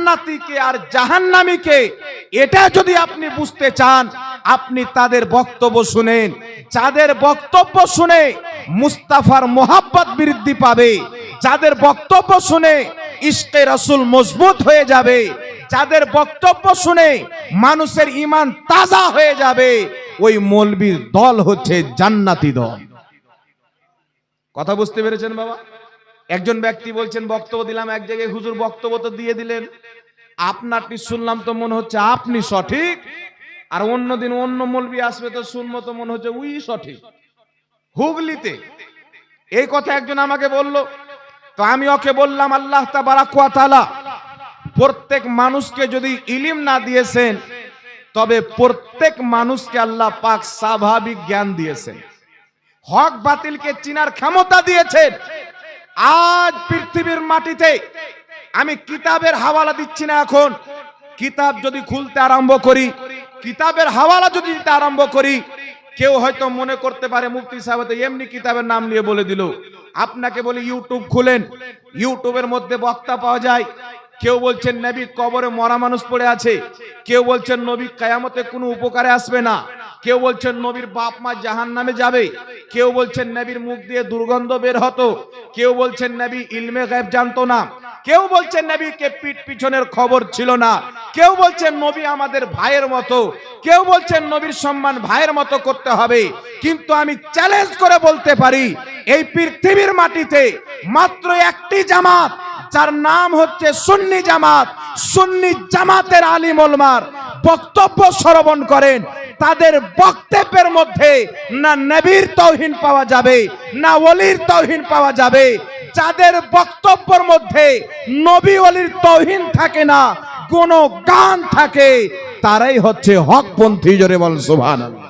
জান্নাতীকে আর জাহান্নামীকে এটা যদি আপনি বুঝতে চান, আপনি তাদের বক্তব্য শুনেন। যাদের বক্তব্য শুনে মুস্তাফার মোহাব্বত বৃদ্ধি পাবে, যাদের বক্তব্য শুনে ইশকে রাসূল মজবুত হয়ে যাবে, যাদের বক্তব্য শুনে মানুষের ঈমান তাজা হয়ে যাবে, ওই মৌলবীর দল হচ্ছে জান্নাতি দল। কথা বুঝতে পেরেছেন বাবা? একজন ব্যক্তি বলছেন বক্তব্য দিলাম এক জায়গায়, হুজুর বক্তব্য তো দিয়ে দিলেন, আপনারটি শুনলাম তো মনে হচ্ছে আপনি সঠিক, আর অন্যদিন অন্য মৌলবী আসবে তো শুনবো তো মনে হচ্ছে উই সঠিক। হুগলিতে এই কথা একজন আমাকে বলল, তো আমি ওকে বললাম আল্লাহ তাবারাক ওয়া তাআলা প্রত্যেক মানুষকে যদি ইলম না দিয়েছেন, তবে প্রত্যেক মানুষকে আল্লাহ পাক স্বাভাবিক জ্ঞান দিয়েছেন, হক বাতিলকে চিনার ক্ষমতা দিয়েছেন। আজ পৃথিবীর মাটিতে আমি কিতাবের হাওয়ালা দিচ্ছি না, এখন কিতাব যদি খুলতে আরম্ভ করি, কিতাবের হাওয়ালা যদি দিতে আরম্ভ করি, কেউ হয়তো মনে করতে পারে মুফতি সাহেব তো এমনি কিতাবের নাম নিয়ে বলে দিল। আপনাকে বলি ইউটিউব খুলেন, ইউটিউবের মধ্যে বক্তা পাওয়া যায়। কেউ বলছেন নবী কবরে মরা মানুষ পড়ে আছে, কেউ বলছেন নবী কিয়ামতে কোনো উপকারে আসবে না, কেউ বলছেন নবীর বাপ মা জাহান্নামে যাবে, কেউ বলছেন নবীর মুখ দিয়ে দুর্গন্ধ বের হতো, কেউ বলছেন নবী ইলমে গায়েব জানতো না, কেউ বলছেন নবীকে পিঠ পিছনের খবর ছিল না, কেউ বলছেন নবী আমাদের ভাইয়ের মতো, কেউ বলছেন নবীর সম্মান ভাইয়ের মতো করতে হবে। কিন্তু আমি চ্যালেঞ্জ করে বলতে পারি, এই পৃথিবীর মাটিতে মাত্র একটি জামাত, যার নাম হচ্ছে সুন্নি জামাত, সুন্নি জামাতের আলিম ওলামার বক্তব্য শ্রবণ করেন, তাদের বক্তব্যের মধ্যে না নবীর তাওহীদ পাওয়া যাবে, না ওলির তাওহীদ পাওয়া যাবে। যাদের বক্তব্যের মধ্যে নবী ওলির তাওহীদ থাকে না, কোন গান থাকে, তারাই হচ্ছে হকপন্থী। জোরে বল সুবহানাল্লাহ।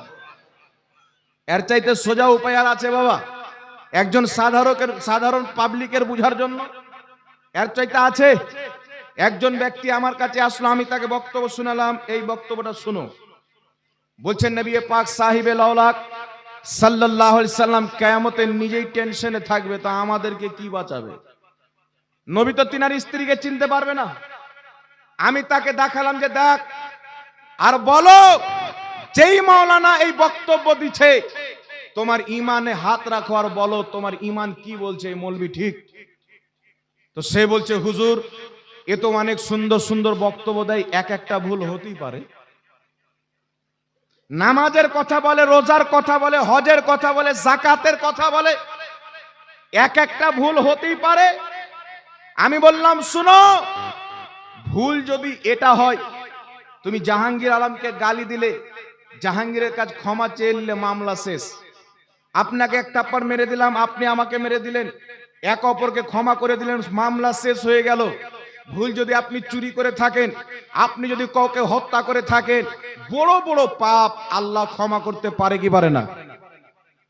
এর চাইতে সোজা উপায় আর আছে বাবা একজন সাধারণ পাবলিকের বুঝার জন্য? এর চাইতে আছে? একজন ব্যক্তি আমার কাছে আসলো, আমি তাকে বক্তব্য শোনালাম, এই বক্তব্যটা শুনো। বলছেন নবী পাক সাহিবে লাউলাক সাল্লাল্লাহু আলাইহি সাল্লাম কিয়ামতে নিজেই টেনশনে থাকবে, তা আমাদেরকে কি বাঁচাবে? নবী তো তিনার স্ত্রীকে চিনতে পারবে না। আমি তাকে দেখালাম যে দেখ, আর বলো যেই মাওলানা এই বক্তব্য দিচ্ছে, তোমার ঈমানে হাত রাখো আর বলো তোমার ঈমান কি বলছে, এই মৌলবী ঠিক? তো সে বলছে হুজুর এ তো অনেক সুন্দর সুন্দর বক্তব্য দেয়, এক একটা ভুল হতেই পারে। নামাজের কথা বলে, রোজার কথা বলে, হজের কথা বলে, যাকাতের কথা বলে, এক একটা ভুল হতেই পারে। আমি বললাম শুনো, ভুল যদি এটা হয়, তুমি জাহাঙ্গীর আলমকে গালি দিলে, জাহাঙ্গীরের কাছে ক্ষমা চেয়ে নিলে, মামলা শেষ। আপনাকে এক থাপ্পড় মেরে দিলাম, আপনি আমাকে মেরে দিলেন, এক অপরকে ক্ষমা করে দিলেন, মামলা শেষ হয়ে গেল। ভুল যদি আপনি চুরি করে থাকেন, আপনি যদি কাউকে হত্যা করে থাকেন, বড় বড় পাপ আল্লাহ ক্ষমা করতে পারে কি পারে না?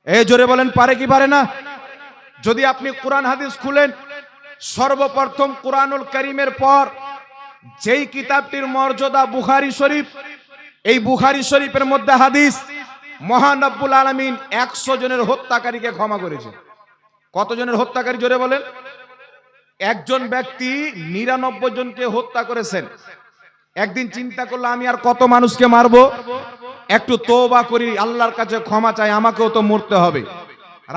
এই জোরে বলেন পারে কি পারে না? যদি আপনি কোরআন হাদিস খুলেন, সর্বপ্রথম কোরআনুল কারীমের পর যেই কিতাবটির মর্যাদা বুখারী শরীফ, এই বুখারী শরীফের মধ্যে হাদিস, মহান রব্বুল আলামিন 100 জনের হত্যাকারীকে ক্ষমা করেছে। কত জনের হত্যাকারী জোরে বলেন? একজন ব্যক্তি 99 জনকে হত্যা করেছেন। একদিন চিন্তা করলো আমি আর কত মানুষকে মারবো, একটু তওবা করি, আল্লাহর কাছে ক্ষমা চাই, আমাকেও তো মরতে হবে।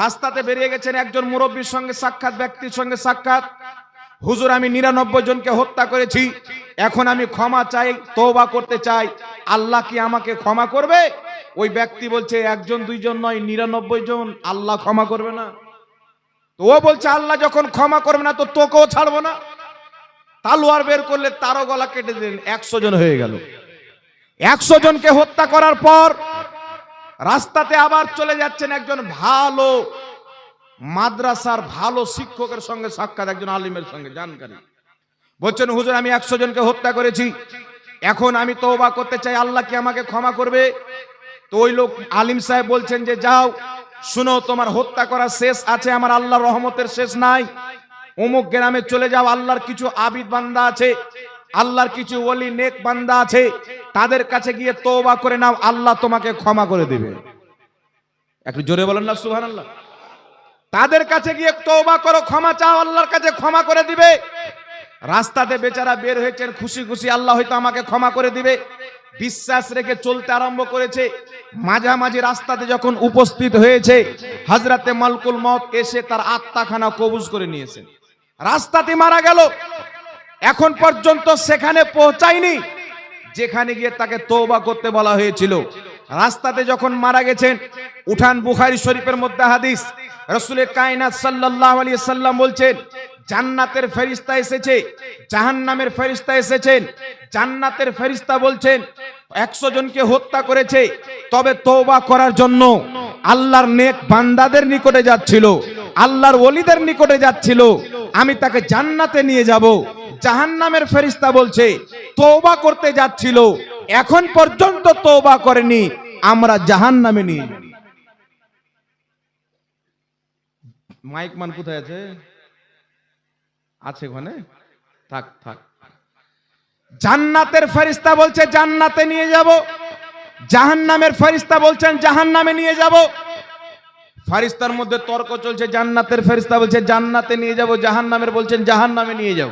রাস্তাতে বেরিয়ে গেছেন, একজন মুরব্বীর সঙ্গে সাক্ষাৎ, ব্যক্তির সঙ্গে সাক্ষাৎ, হুজুর আমি 99 জনকে হত্যা করেছি, এখন আমি ক্ষমা চাই, তওবা করতে চাই, আল্লাহ কি আমাকে ক্ষমা করবে? ওই ব্যক্তি বলছে একজন দুইজন নয়, 99 জন, আল্লাহ ক্ষমা করবে না? তো ও বলছে আল্লাহ যখন ক্ষমা করবে না তো তোকেও ছাড়বো না। তালোয়ার বের করলে তারও গলা কেটে দিলেন, 100 জন হয়ে গেল। 100 জনকে হত্যা করার পর রাস্তাতে আবার চলে যাচ্ছেন, একজন ভালো মাদ্রাসার ভালো শিক্ষকের সঙ্গে সাক্ষাৎ, একজন আলিমের সঙ্গে জানকারী, বলছেন হুজুর আমি 100 জনকে হত্যা করেছি, এখন আমি তওবা করতে চাই, আল্লাহ কি আমাকে ক্ষমা করবে? তো ওই লোক আলিম সাহেব বলছেন যে যাও, শুনো তোমার হত্যা করা শেষ আছে, আমার আল্লাহর রহমতের শেষ নাই, অমুক গ্রামে চলে যাও, আল্লাহর কিছু আবিদ বান্দা আছে, আল্লাহর কিছু ওলি নেক বান্দা আছে, তাদের কাছে গিয়ে তওবা করে নাও, আল্লাহ তোমাকে ক্ষমা করে দিবে। একটু জোরে বলেন না সুবহানাল্লাহ। তাদের কাছে গিয়ে তওবা করো, ক্ষমা চাও, আল্লাহর কাছে ক্ষমা করে দিবে। রাস্তাতে বেচারা বের হয়েছেন খুশি খুশি, আল্লাহ হয়তো আমাকে ক্ষমা করে দিবে, বিশ্বাস রেখে চলতে আরম্ভ করেছে। মাঝামাঝি রাস্তাতে যখন উপস্থিত হয়েছে, হযরতে মালকুল মউত এসে তার আত্মাখানা কবজ করে নিয়েছেন। রাস্তাতে মারা গেল, এখন পর্যন্ত সেখানে পৌঁছায়নি যেখানে গিয়ে তাকে তওবা করতে বলা হয়েছিল। রাস্তাতে যখন মারা গেছেন, উঠান বুখারী শরীফের মধ্যে হাদিস, রাসূল কায়নাত সাল্লাল্লাহু আলাইহি সাল্লাম বলছেন, জান্নাতের ফেরেশতা এসেছে, জাহান্নামের ফেরেশতা এসেছেন। জান্নাতের ফেরেশতা বলছেন 100 জনকে হত্যা করেছে, তবে তওবা করার জন্য আল্লাহর নেক বান্দাদের নিকটে যাচ্ছিল, আল্লাহর ওলিদের নিকটে যাচ্ছিল, আমি তাকে জান্নাতে নিয়ে যাব। জাহান্নামের ফেরেশতা বলছে তওবা করতে যাচ্ছিল, এখন পর্যন্ত তওবা করেনি, আমরা জাহান্নামে নিয়ে যাব। মাইক মান কোথায় আছে? আছে ওখানে, থাক থাক। জান্নাতের ফেরেশতা বলছে জান্নাতে নিয়ে যাব, জাহান্নামের ফেরেশতা বলছেন জাহান্নামে নিয়ে যাব। ফেরেশতার মধ্যে তর্ক চলছে, জান্নাতের ফেরেশতা বলছে জান্নাতে নিয়ে যাব, জাহান্নামের বলছেন জাহান্নামে নিয়ে যাব।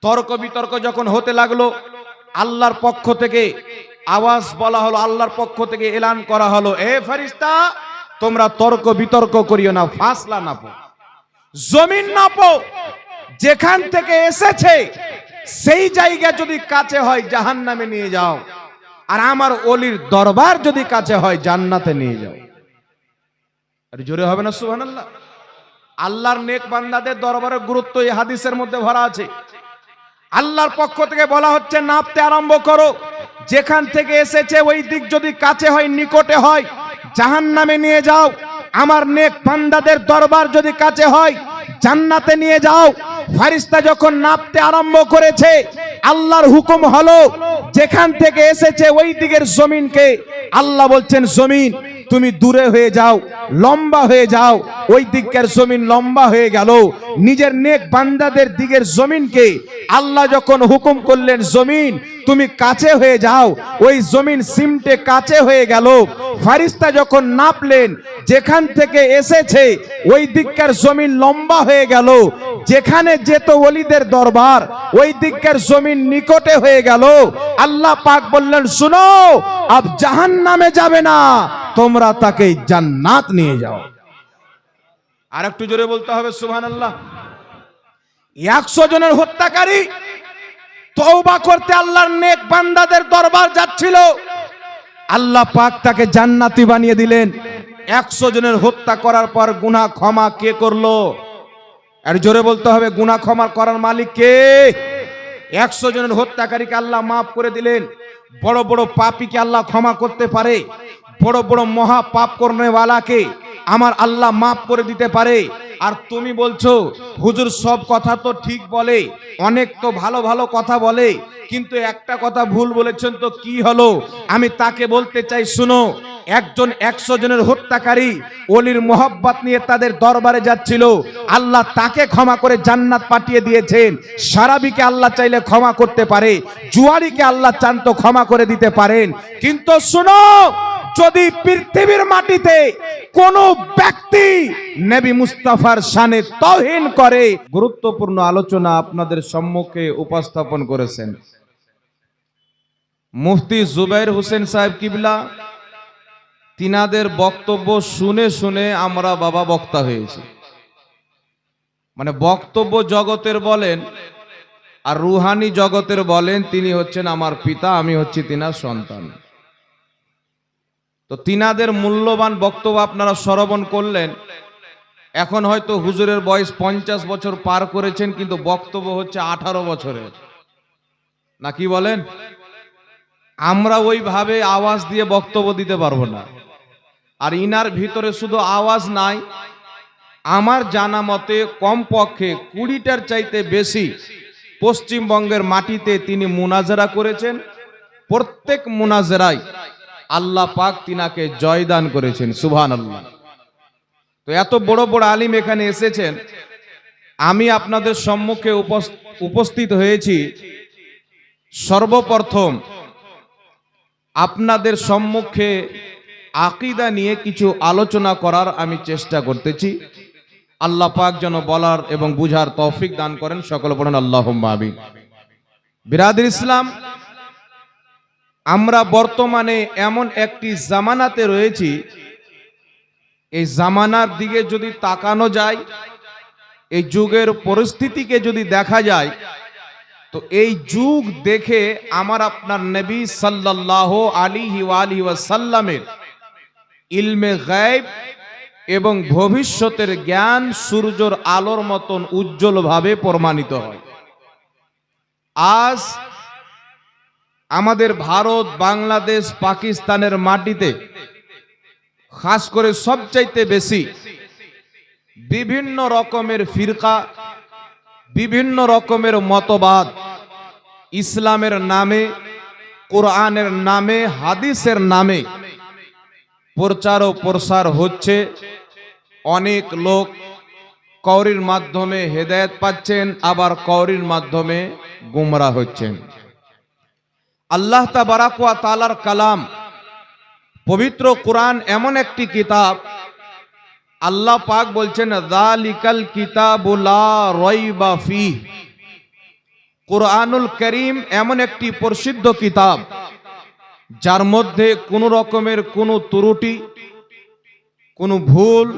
তর্ক বিতর্ক যখন হতে লাগলো, আল্লাহর পক্ষ থেকে আওয়াজ বলা হলো, আল্লাহর পক্ষ থেকে এলান করা হলো, এ ফেরেশতা তোমরা তর্ক বিতর্ক করিও না, ফাসলা নাপো, জমিন নাপো, যেখান থেকে এসেছে সেই জায়গা যদি কাছে হয় জাহান্নামে নিয়ে যাও, আর আমার ওলির দরবার যদি কাছে হয় জান্নাতে নিয়ে যাও। আর জোরে হবে না সুবহানাল্লাহ? আল্লাহর নেক বান্দাদের দরবারের গুরুত্ব এই হাদিসের মধ্যে ভরা আছে। আল্লাহর পক্ষ থেকে বলা হচ্ছে নাপতে আরম্ভ করো, যেখান থেকে এসেছে ওই দিক যদি কাছে হয়, নিকটে হয়, জাহান্নামে নিয়ে যাও। আমার নেক বান্দাদের দরবার যদি কাছে হয় জান্নাতে নিয়ে যাও। ফেরেশতা যখন নাপতে আরম্ভ করেছে, আল্লাহর হুকুম হলো যেখান থেকে এসেছে ওই দিকের জমিনকে আল্লাহ বলছেন জমিন তুমি দূরে হয়ে যাও, লম্বা হয়ে যাও। ওই দিকের জমিন লম্বা হয়ে গেল। নিজের নেক বান্দাদের দিকের জমিনকে আল্লাহ যখন হুকুম করলেন জমিন তুমি কাছে হয়ে যাও, ওই জমিন সিমটে কাছে হয়ে গেল। ফেরেশতা যখন নাপলেন যেখান থেকে এসেছে ওই দিকের জমিন লম্বা হয়ে গেল, যেখানে যেত ওলিদের দরবার ওই দিকের জমিন নিকটে হয়ে গেল। আল্লাহ পাক বললেন শুনো, আব জাহান্নামে যাবে না, তোমরা তাকে জান্নাত নিয়ে যাও। আর একটু জোরে বলতে হবে সুবহানাল্লাহ। 100 জনের হত্যাকারী তওবা করতে আল্লাহর নেক বান্দাদের দরবার যাচ্ছিল, আল্লাহ পাক তাকে জান্নাতি বানিয়ে দিলেন। 100 জনের হত্যা করার পর গুনাহ ক্ষমা কে করলো? আর জোরে বলতে হবে গুনাহ ক্ষমা করার মালিক কে? 100 জনের হত্যাকারীকে আল্লাহ মাফ করে দিলেন। বড় বড় পাপীকে আল্লাহ ক্ষমা করতে পারে, বড় বড় মহা পাপ করনেওয়ালাকে আমার আল্লাহ মাফ করে দিতে পারে। আর তুমি বলছো হুজুর সব কথা তো ঠিক বলে, অনেক তো ভালো ভালো কথা বলে, কিন্তু একটা কথা ভুল বলেছেন, তো কি হলো? আমি তাকে বলতে চাই শুনো, একজন 100 জনের হত্যাকারী ওলির মোহাব্বত নিয়ে তাদের দরবারে যাচ্ছিল, আল্লাহ তাকে ক্ষমা করে জান্নাত পাঠিয়ে দিয়েছেন। সারাবিকে আল্লাহ চাইলে ক্ষমা করতে পারে, জুয়ারিকে আল্লাহ চান তো ক্ষমা করে দিতে পারেন। কিন্তু শুনো, যদি পৃথিবীর মাটিতে কোন ব্যক্তি নবী মুস্তাফার শানে তাওহীন করে, গুরুত্বপূর্ণ আলোচনা আপনাদের সম্মুখে উপস্থাপন করেছেন মুফতি জুবাইর হোসেন সাহেব কিবলা। তিনাদের বক্তব্য শুনে শুনে আমরা বাবা বক্তা হয়েছি। মানে বক্তব্য জগতের বলেন আর রুহানি জগতের বলেন, তিনি হচ্ছেন আমার পিতা, আমি হচ্ছি তিনার সন্তান। তো তিনাদের মূল্যবান বক্তব্য আপনারা শ্রবণ করলেন। এখন হয়তো হুজুরের বয়স 50 বছর পার করেছেন, কিন্তু বক্তব্য হচ্ছে 18 বছরের, না কি বলেন? আমরা ওইভাবে আওয়াজ দিয়ে বক্তব্য দিতে পারবো না। আর ইনার ভিতরে শুধু আওয়াজ নাই, আমার জানা মতে কমপক্ষে 20টার চাইতে বেশি পশ্চিমবঙ্গের মাটিতে তিনি মুনাজারা করেছেন। প্রত্যেক মুনাজারায় আল্লাহ পাক তিনাকে জয়দান করেছেন, সুবহানাল্লাহ। তো এত বড় বড় আলিম এখানে এসেছেন, আমি আপনাদের সম্মুখে উপস্থিত হয়েছি সর্বপ্রথম আপনাদের সম্মুখে আকীদা নিয়ে কিছু আলোচনা করার আমি চেষ্টা করতেছি। আল্লাহ পাক যেন বলার এবং বুঝার তৌফিক দান করেন। সকলে পড়েন আল্লাহুম্মা আমিন। বিরাদর ইসলাম, আমরা বর্তমানে এমন একটি জামানাতে রয়েছি, এই জামানার দিকে যদি তাকানো যায়, এই যুগের পরিস্থিতিকে যদি দেখা যায়, তো এই যুগ দেখে আমার আপনার নবী সাল্লাল্লাহু আলাইহি ওয়াসাল্লামের ইলমে গায়ব এবং ভবিষ্যতের জ্ঞান সূর্যের আলোর মতন উজ্জ্বলভাবে প্রমাণিত হয়। আজ আমাদের ভারত, বাংলাদেশ, পাকিস্তানের মাটিতে খাস করে সবচাইতে বেশি বিভিন্ন রকমের ফিরকা, বিভিন্ন রকমের মতবাদ ইসলামের নামে, কোরআনের নামে, হাদিসের নামে প্রচার ও প্রসার হচ্ছে। অনেক লোক কওরির মাধ্যমে হেদায়েত পাচ্ছেন, আবার কওরির মাধ্যমে গুমরাহ হচ্ছেন। আল্লাহ তাবারাক ওয়া তাআলার কালাম পবিত্র কোরআন এমন একটি কিতাব, আল্লাহ পাক বলছেন যালিকাল কিতাবু লা রাইবা ফীহ। কোরআনুল কারীম এমন একটি প্রসিদ্ধ কিতাব যার মধ্যে কোনো রকমের কোনো ত্রুটি, কোনো ভুল,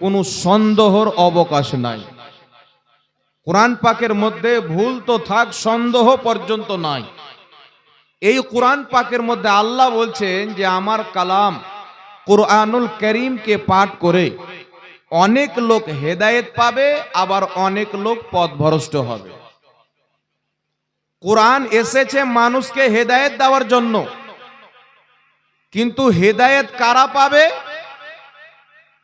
কোনো সন্দেহর অবকাশ নাই। কোরআন পাকের মধ্যে ভুল তো থাক, সন্দেহ পর্যন্ত নাই। এই কোরআন পাকের মধ্যে আল্লাহ বলছেন যে আমার কালাম কোরআনুল কারীমকে পাঠ করে অনেক লোক হেদায়েত পাবে, আবার অনেক লোক পথভ্রষ্ট হবে। কোরআন এসেছে মানুষকে হেদায়েত দেওয়ার জন্য, কিন্তু হেদায়েত কারা পাবে?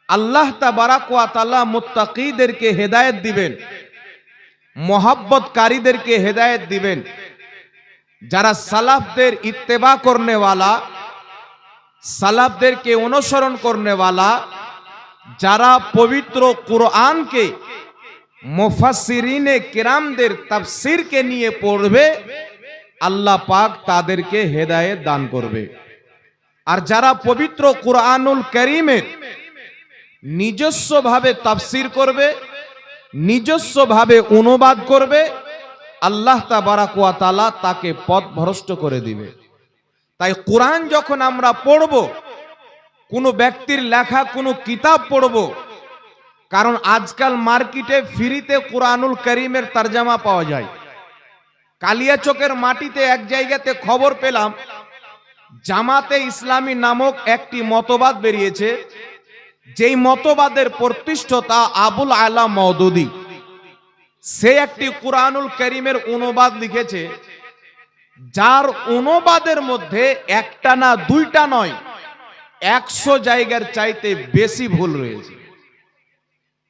আল্লাহ তাবারাক ওয়া তাআলা মুত্তাকীদেরকে হেদায়েত দিবেন, মোহাব্বতকারীদেরকে হেদায়েত দিবেন। যারা সালাফদের ইত্তেবা করনে ওয়ালা, সালাফদেরকে অনুসরণ করনে ওয়ালা, যারা পবিত্র কোরআনকে মুফাসসিরিনে কিরামদের তাফসীরকে নিয়ে পড়বে, আল্লাহ পাক তাদেরকে হেদায়েত দান করবে। আর যারা পবিত্র কোরআনুল কারীমের নিজস্বভাবে তাফসীর করবে, নিজস্বভাবে অনুবাদ করবে, আল্লাহ তাবারাক ওয়া তাআলা তাকে পথভ্রষ্ট করে দিবে। তাই কোরআন যখন আমরা পড়ব, কোনো ব্যক্তির লেখা কোনো কিতাব পড়ব, কারণ আজকাল মার্কেটে ফ্রিতে কোরআনুল কারীমের তরজমা পাওয়া যায়। কালিয়াচকের মাটিতে এক জায়গাতে খবর পেলাম, জামাতে ইসলামী নামক একটি মতবাদ বেরিয়েছে, যেই মতবাদের প্রতিষ্ঠাতা আবুল আলা মওদুদী, সে একটি কোরআনুল কারীমের অনুবাদ লিখেছে, যার অনুবাদের মধ্যে একটা না দুইটা নয়, 100 জায়গার চাইতে বেশি ভুল রয়েছে।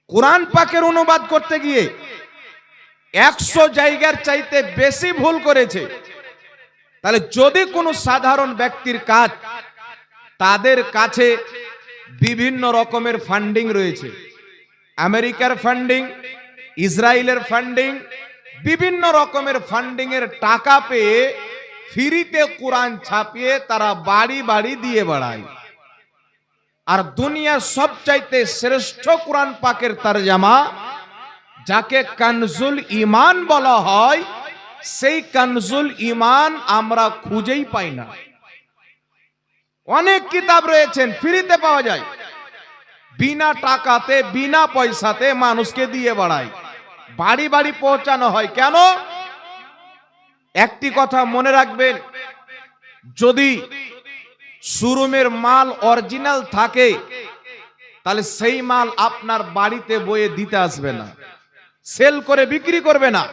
কোরআন পাকের অনুবাদ করতে গিয়ে 100 জায়গার চাইতে বেশি ভুল করেছে। তাহলে যদি কোনো সাধারণ ব্যক্তির কাজ, তাদের কাছে বিভিন্ন রকমের ফান্ডিং রয়েছে, আমেরিকার ফান্ডিং, ইসরায়েলের ফান্ডিং, বিভিন্ন রকমের ফান্ডিং এর টাকা পেয়ে ফ্রিতে কোরআন ছাপিয়ে তারা বাড়ি বাড়ি দিয়ে বেড়ায়। আর দুনিয়ার সবচাইতে শ্রেষ্ঠ কোরআন পাকের তরজমা, যাকে কানজুল ঈমান বলা হয়, সেই কানজুল ঈমান আমরা খুঁজেই পাই না। অনেক কিতাব রয়েছেন ফ্রিতে পাওয়া যায়, বিনা টাকাতে, বিনা পয়সাতে মানুষকে দিয়ে বেড়ায়, বাড়ি বাড়ি পৌঁছানো হয়। কেন? একটি কথা মনে রাখবেন, যদি শোরুমের মাল অরিজিনাল থাকে, তাহলে সেই মাল আপনার বাড়িতে বয়ে দিতে আসবে না, সেল করে বিক্রি করবে না।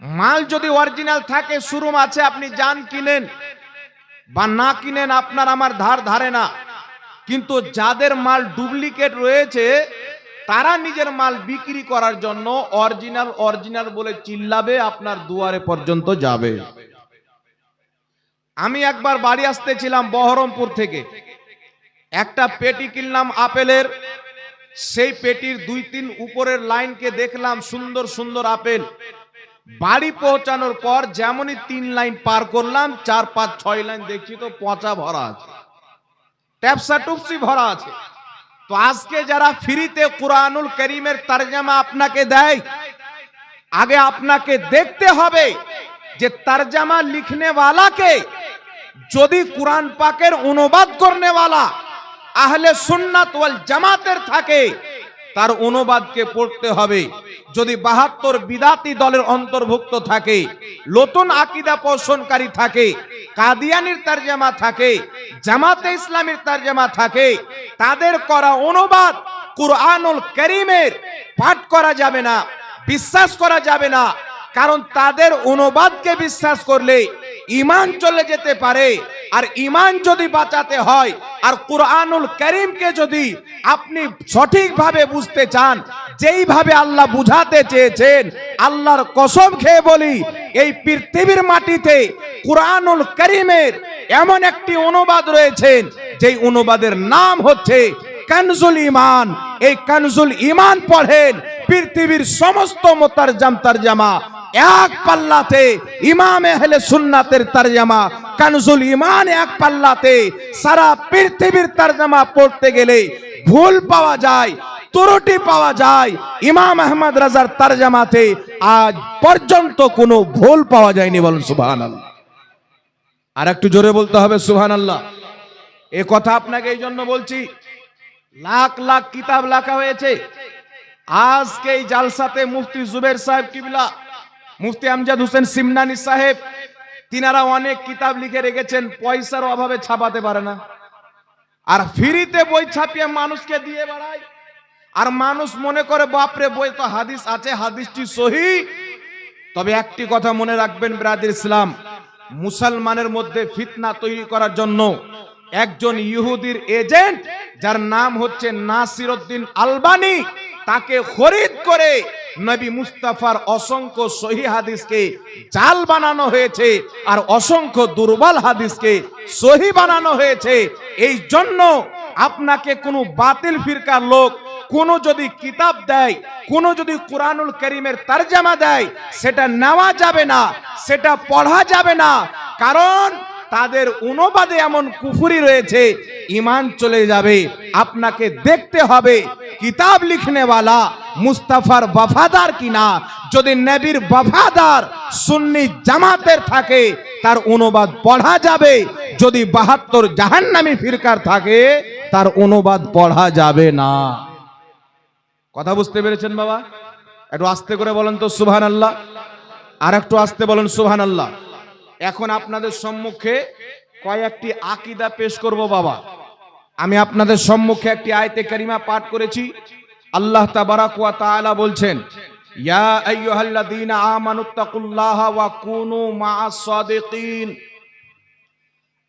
মাল যদি অরিজিনাল থাকে, শোরুম আছে, আপনি যান কিনেন বা না কিনেন, আপনার আমার ধার ধারে না। কিন্তু যাদের মাল ডুপ্লিকেট রয়েছে, তারা নিজের মাল বিক্রি করার জন্য অরিজিনাল অরিজিনাল বলে চিল্লাবে, আপনার দুয়ারে পর্যন্ত যাবে। আমি একবার বাড়ি আসতেছিলাম বহরমপুর থেকে, একটা পেটি কিনলাম আপেলের। সেই পেটির 2-3 উপরের লাইনকে দেখলাম সুন্দর সুন্দর আপেল। বাড়ি পৌঁছানোর পর যেমনই 3 লাইন পার করলাম, 4, 5, 6 লাইন দেখছি তো পচা ভরা আছে, ট্যাপসা টুপসি ভরা আছে। তো তো আজকে যারা ফ্রিতে কুরআনুল কারীমের তরজমা আপনাকে দেয়, আগে আপনাকে দেখতে হবে যে তরজমা লিখনে वाला কে। যদি কুরআন পাকের অনুবাদ করনে वाला আহলে সুন্নাত ওয়াল জামাতের থাকে, তার অনুবাদকে পড়তে হবে। যদি 72 বিদাতি দলের অন্তর্ভুক্ত থাকে, নতুন আকীদা পোষণকারী থাকে, কাদিয়ানির তরজমা থাকে, জামাতে ইসলামের তরজমা থাকে, তাদের করা অনুবাদ কুরআনুল কারীমের পাঠ করা যাবে না, বিশ্বাস করা যাবে না। কারণ তাদের অনুবাদকে বিশ্বাস করলে ঈমান চলে যেতে পারে। আর ঈমান যদি বাঁচাতে হয়, আর কুরআনুল কারীমকে যদি আপনি সঠিকভাবে বুঝতে চান, যেইভাবে আল্লাহ বুঝাতে চেয়েছেন, আল্লাহর কসম খেয়ে বলি, এই পৃথিবীর মাটিতে কুরআনুল কারীমের এমন একটি অনুবাদ রয়েছেন, যেই অনুবাদের নাম হচ্ছে কানজুল ঈমান। এই কানজুল ঈমান পড়েন, পৃথিবীর সমস্ত মুতারজাম তরজমা এক পাল্লাতে, ইমাম আহলে সুন্নাতের তরজমা কানজুল ঈমান এক পাল্লাতে। সারা পৃথিবীর তরজমা পড়তে গেলে ভুল পাওয়া যায়, ত্রুটি পাওয়া যায়। ইমাম আহমদ রাজার তরজমাতে আজ পর্যন্ত কোনো ভুল পাওয়া যায়নি। বলুন সুবহানাল্লাহ। আর একটু জোরে বলতে হবে সুবহানাল্লাহ। এই কথা আপনাকে এই জন্য বলছি, লাখ লাখ কিতাব লেখা হয়েছে। আজকে এই জালসাতে মুফতি জুবের সাহেব কিবলা, মুফতি আমজাদ হোসেন সিমনানি সাহেব, তিনারা অনেক কিতাব লিখে রেখেছেন, পয়সার অভাবে ছাপাতে পারে না। আর ফ্রিতে বই ছাপিয়ে মানুষকে দিয়ে বেড়ায়। আর মানুষ মনে করে বাপরে, বই তো হাদিস আছে, হাদিসটি সহিহ। তবে একটি কথা মনে রাখবেন ব্রাদার ইসলাম, মুসলমানের মধ্যে ফিতনা তৈরি করার জন্য একজন ইহুদির এজেন্ট, যার নাম হচ্ছে নাসিরউদ্দিন আলবানী, তাকে খরিদ করে নবী মুস্তাফার অসংখ্য সহিহ হাদিসকে জাল বানানো হয়েছে, আর অসংখ্য দুর্বল হাদিসকে সহিহ বানানো হয়েছে। এই জন্য আপনাকে কোনো বাতিল ফিরকার লোক কোনো যদি কিতাব দেয়, কোনো যদি কুরআনুল কারীমের তরজমা দেয়, সেটা নেওয়া যাবে না, সেটা পড়া যাবে না। কারণ তাদের অনুবাদে এমন কুফরি রয়েছে, ঈমান চলে যাবে। আপনাকে দেখতে হবে কিতাব লিখনে वाला মুস্তাফার वफादार কিনা। যদি নবীর वफादार সুন্নি জামাতের থাকে, তার অনুবাদ পড়া যাবে। যদি 72 জাহান্নামী ফিরকার থাকে, তার অনুবাদ পড়া যাবে না। কথা বুঝতে পেরেছেন বাবা? একটু আস্তে করে বলেন তো সুবহানাল্লাহ। আর একটু আস্তে বলেন সুবহানাল্লাহ। এখন আপনাদের সম্মুখে কয়েকটি আকীদা পেশ করব বাবা। আমি আপনাদের সম্মুখে একটি আয়াতে কারিমা পাঠ করেছি। আল্লাহ তাবারাক ওয়া তাআলা বলছেন, ইয়া আইয়ুহাল্লাযীনা আমানুত্তাকুল্লাহা ওয়া কুনু মাআস সাদিকিন।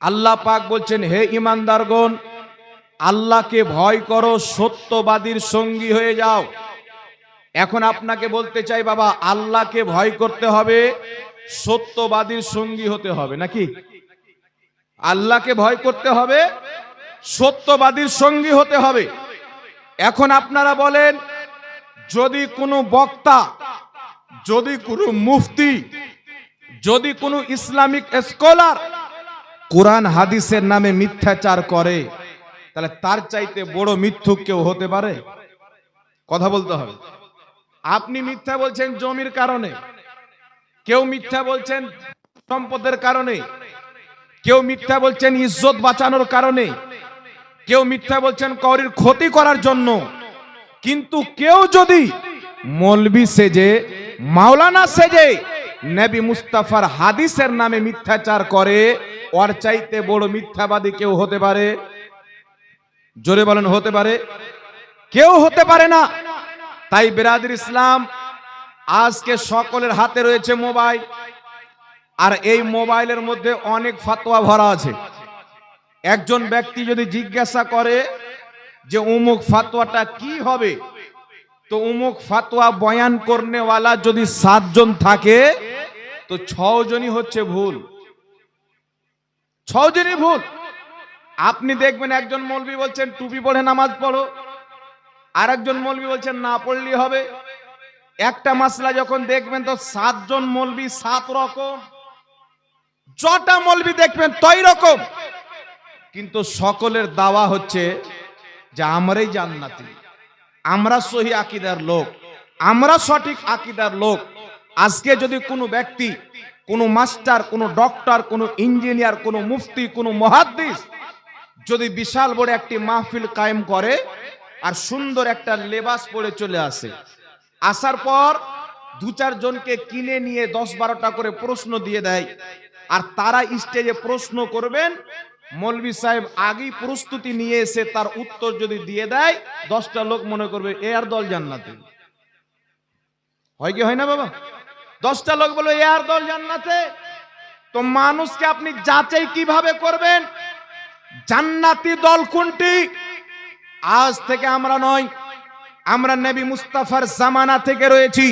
আল্লাহ পাক বলছেন, হে ঈমানদারগণ, আল্লাহকে ভয় করো, সত্যবাদীর সঙ্গী হয়ে যাও। এখন আপনাকে বলতে চাই বাবা, আল্লাহকে ভয় করতে হবে, সত্যবাদীর সঙ্গী হতে হবে নাকি? আল্লাহকে ভয় করতে হবে, সত্যবাদীর সঙ্গী হতে হবে। এখন আপনারা বলেন, যদি কোনো বক্তা, যদি কোনো মুফতি, যদি কোনো ইসলামিক স্কলার কোরআন হাদিসের নামে মিথ্যাচার করে, তাহলে তার চাইতে বড় মিথ্যুক কেউ হতে পারে? কথা বলতে হবে। আপনি মিথ্যা বলছেন জমির কারণে, কেউ মিথ্যা বলছেন সম্পদের কারণে, কেউ মিথ্যা বলছেন ইজ্জত বাঁচানোর কারণে, কেউ মিথ্যা বলছেন কারোর ক্ষতি করার জন্য। কিন্তু কেউ যদি মৌলবি সেজে, মাওলানা সেজে নবী মুস্তাফার হাদিসের নামে মিথ্যাচার করে, ওর চাইতে বড় মিথ্যাবাদী কেউ হতে পারে? জোরে বলেন, হতে পারে? কেউ হতে পারে না। তাই বিরাদর ইসলাম, আজকে সকলের হাতে রয়েছে মোবাইল, আর এই মোবাইলের মধ্যে অনেক ফতোয়া ভরা আছে। একজন ব্যক্তি যদি জিজ্ঞাসা করে যে অমুক ফতোয়াটা কি হবে, তো অমুক ফতোয়া বয়ান করনে वाला যদি 7 জন থাকে, তো 6 জনই হচ্ছে ভুল। 6 জনই ভুল। আপনি দেখবেন একজন মৌলবি বলছেন টুপি পরে নামাজ পড়ো, আর একজন মৌলবি বলছেন না পড়লেই হবে। একটা মাসলা যখন দেখবেন, তো 7 জন মৌলবি 7 রকম, যটা মৌলবি দেখবেন তই রকম। কিন্তু সকলের দাওয়া হচ্ছে যে আমরাই জান্নাতি, আমরা সহি আকীদার লোক, আমরা সঠিক আকীদার লোক। আজকে যদি কোনো ব্যক্তি, কোনো মাস্টার, কোনো ডক্টর, কোনো ইঞ্জিনিয়ার, কোনো মুফতি, কোনো মুহাদ্দিস যদি বিশাল বড় একটি মাহফিল কায়েম করে আর সুন্দর একটা লেবাস পরে চলে আসে, আসার পর দু চার জনকে কিনে নিয়ে 10-12টা করে প্রশ্ন দিয়ে দেয়, আর তারা স্টেজে প্রশ্ন করবেন, মৌলভী সাহেব আগেই প্রস্তুতি নিয়ে এসে তার উত্তর যদি দিয়ে দেয়, 10টা লোক মনে করবে এ আর দল জান্নাতে। হয় কি হয় না বাবা? 10টা লোক বলবে এ আর দল জান্নাতে। তো মানুষকে আপনি যাচাই কিভাবে করবেন জান্নাতি দল কোনটি? আজ থেকে আমরা নয়, আমরা নবী মুস্তাফার জামানা থেকে রয়েছি।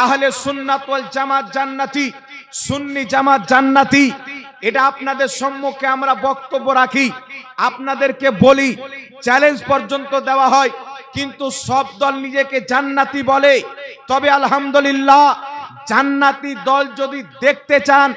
আহলে সুন্নাত ওয়াল জামাত জান্নাতি, সুন্নি জামাত জান্নাতি। এটা আপনাদের সম্মুখে আমরা বক্তব্য রাখি, আপনাদেরকে বলি, চ্যালেঞ্জ পর্যন্ত দেওয়া হয়। কিন্তু সব দল নিজেকে জান্নাতি বলে। তবে আলহামদুলিল্লাহ, জান্নাতি দল যদি দেখতে চান